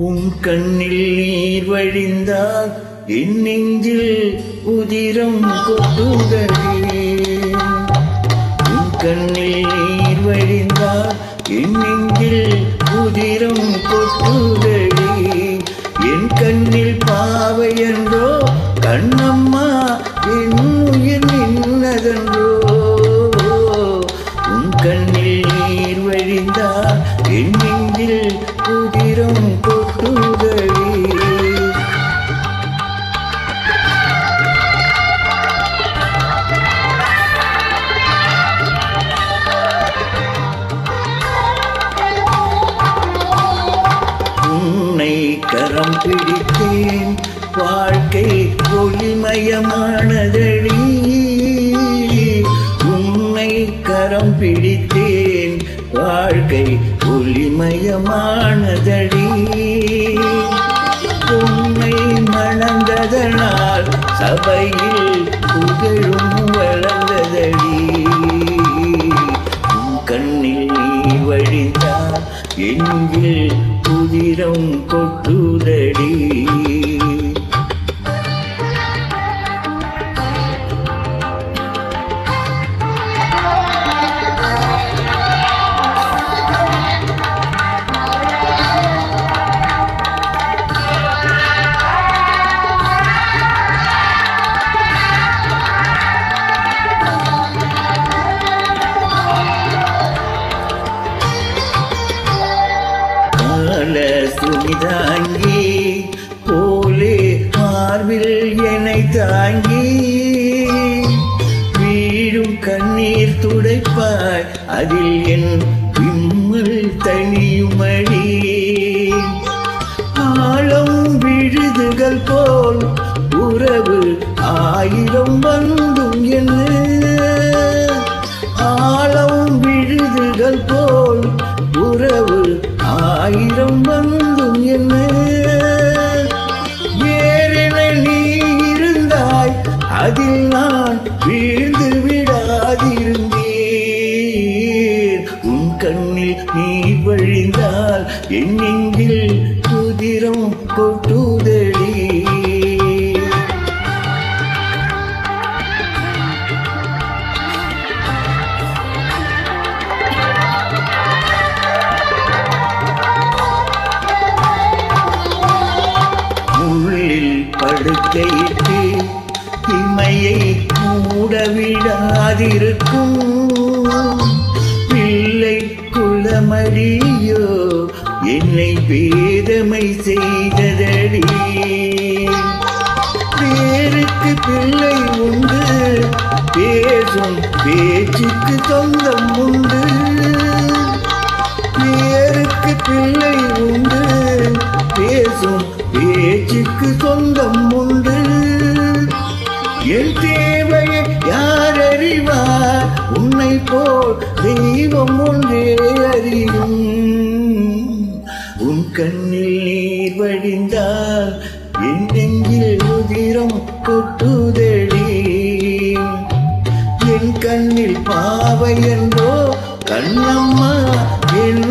உன் கண்ணில் நீர் வழிந்தால் என் நெஞ்சில் உதிரம் கொட்டுதடி. உன் கண்ணில் நீர் வழிந்தால் என் நெஞ்சில் உதிரம் கொட்டுதடி. என் கண்ணில் பாவை என்றோ கண்ணம்மா என் உயிர் நின்னதென்றோ. உன் கண்ணில் நீர் வழிந்தால் என் நெஞ்சில் உதிரம் கொட்டுதடி. உன்னை கரம் பிடித்தேன் வாழ்க்கை ஒளிமயமானதடி. உன்னை கரம் பிடித்தேன் வாழ்க்கை ஒளிமயமானதடி. உன்னை மணந்ததனால் சபையில் புகழும் வளர்ந்ததடி. உன் கண்ணில் நீ வழிந்தால் எங்கில் உதிரம் கொட்டுதடி. சுமிதாங்கி போலே மார்பில் என்னை தாங்கி வீழும் கண்ணீர் துடைப்பாய் அதில் என் விம்மல் தனியுமடி. ஆழம் விழுதுகள் போல் உறவு ஆயிரம் வந்தும் என்ன. ஆழம் விழுதுகள் போல் உறவு ஆயிரம் வந்தும் என்ன. வேறென நீ இருந்தாய் அதில் நான் வீழ்ந்து விடாதிருந்தேன். உன் கண்ணில் நீ வழிந்தால் என் நெஞ்சில் உதிரம் கொட்டுதடி. படுக்கையிட்டு இமையை மூடவிடாதிருக்கும் பிள்ளை குலமடியோ என்னை பேதமை செய்ததடி. பேருக்கு பிள்ளை உண்டு பேசும் பேச்சுக்கு சொந்தம் உண்டு. பேருக்கு பிள்ளை உண்டு பேசும் பேச்சுக்கு சொந்தம் உண்டு. என் தேவையை யார் அறிவார் உன்னை போல் தெய்வம் ஒன்றே அறியும். உன் கண்ணில் நீர் வழிந்தால் என் நெஞ்சில் உதிரம் கொட்டுதடி. என் கண்ணில் பாவை என்றோ கண்ணம்மா என்